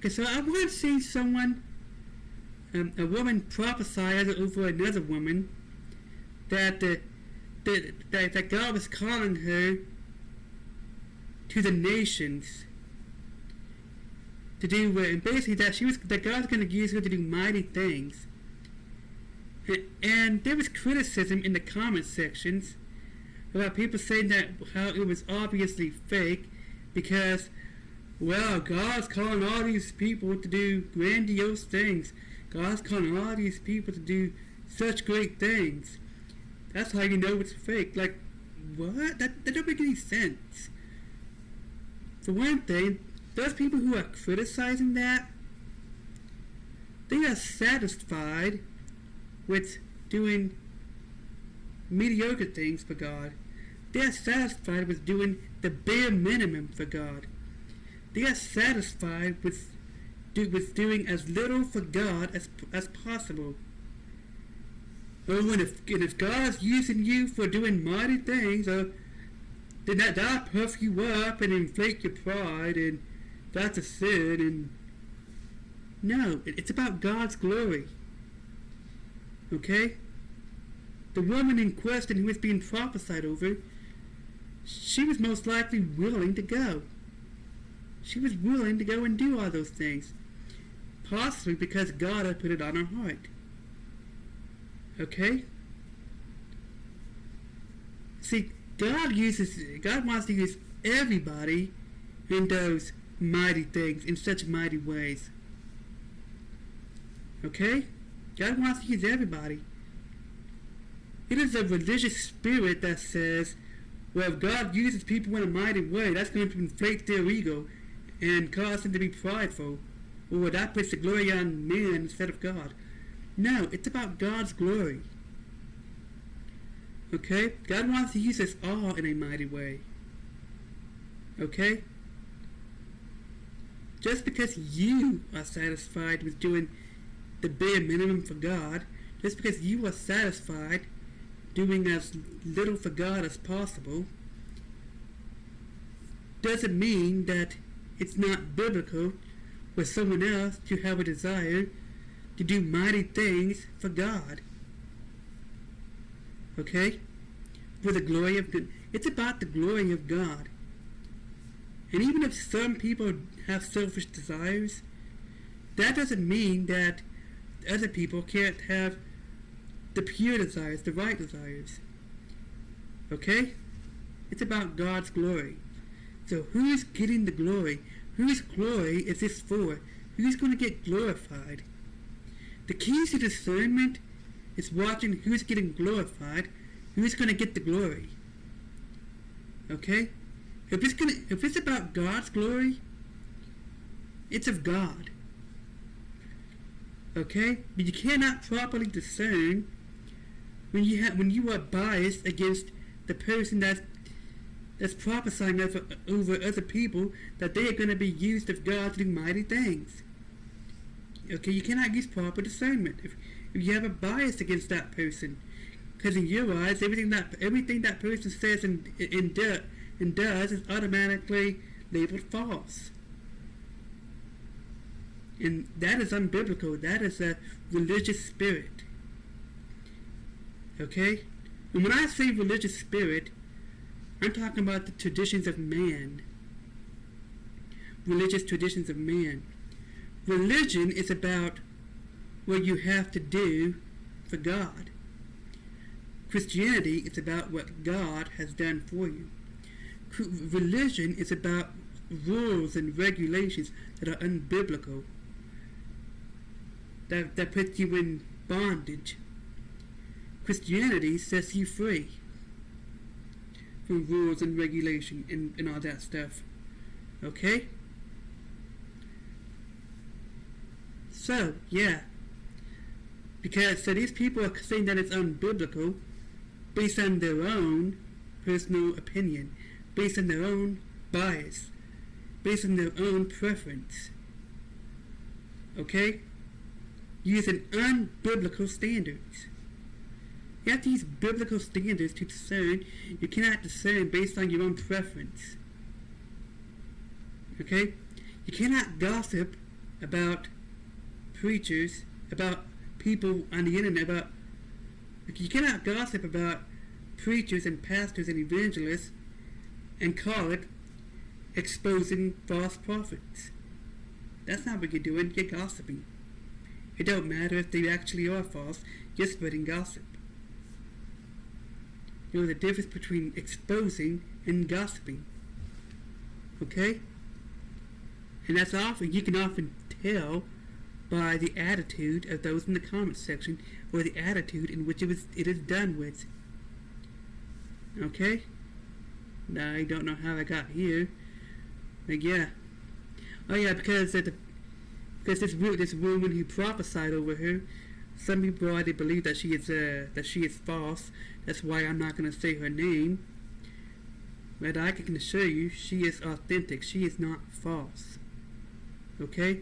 Okay, so I once seen someone, a woman prophesy over another woman that that God was calling her to the nations to do, and basically that God's going to use her to do mighty things. And there was criticism in the comment sections about people saying that how it was obviously fake because, well, God's calling all these people to do grandiose things. God's calling all these people to do such great things. That's how you know it's fake. Like, what? That don't make any sense. For one thing, those people who are criticizing that, they are satisfied with doing mediocre things for God. They are satisfied with doing the bare minimum for God. They are satisfied with doing as little for God as possible. Oh, and if God's using you for doing mighty things, then that'll puff you up and inflate your pride, and that's a sin. And no, it's about God's glory. Okay? The woman in question who was being prophesied over, she was most likely willing to go. She was willing to go and do all those things. Possibly because God had put it on her heart. Okay? See, God wants to use everybody in those mighty things, in such mighty ways. Okay? God wants to use everybody. It is a religious spirit that says, well, if God uses people in a mighty way, that's going to inflate their ego and cause them to be prideful. Or that puts the glory on man instead of God. No, it's about God's glory. Okay? God wants to use us all in a mighty way. Okay? Just because you are satisfied with doing the bare minimum for God, just because you are satisfied doing as little for God as possible, doesn't mean that it's not biblical for someone else to have a desire to do mighty things for God. Okay? For the glory of God. It's about the glory of God. And even if some people have selfish desires, that doesn't mean that other people can't have the pure desires, the right desires. Okay? It's about God's glory. So who's getting the glory? Whose glory is this for? Who's going to get glorified? The key to discernment is watching who's getting glorified, who's going to get the glory. Okay? If it's about God's glory, it's of God. Okay? But you cannot properly discern when you are biased against the person that's prophesying over other people that they are going to be used of God to do mighty things. Okay, you cannot use proper discernment if you have a bias against that person, because in your eyes, everything that person says and does is automatically labeled false, and that is unbiblical. That is a religious spirit. Okay, and when I say religious spirit, I'm talking about the traditions of man. Religious traditions of man. Religion is about what you have to do for God. Christianity is about what God has done for you. Religion is about rules and regulations that are unbiblical, that put you in bondage. Christianity sets you free from rules and regulation and all that stuff. Okay? So, yeah. So these people are saying that it's unbiblical based on their own personal opinion, based on their own bias, based on their own preference. Okay? Using unbiblical standards. You have to use biblical standards to discern. You cannot discern based on your own preference. Okay? You cannot gossip about preachers, about people on the internet, about you cannot gossip about preachers and pastors and evangelists and call it exposing false prophets. That's not what you're doing. You're gossiping. It don't matter if they actually are false. You're spreading gossip. You know the difference between exposing and gossiping. Okay? And that's often, you can often tell by the attitude of those in the comment section, or the attitude in which it is done with. Okay? Now, I don't know how I got here. But yeah. Oh yeah, because this woman who prophesied over her, some people already believe that she is false. That's why I'm not going to say her name. But I can assure you, she is authentic. She is not false. Okay?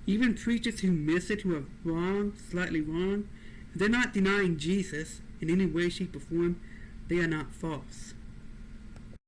Even preachers who miss it, who are wrong, slightly wrong, they're not denying Jesus in any way, shape, or form. They are not false.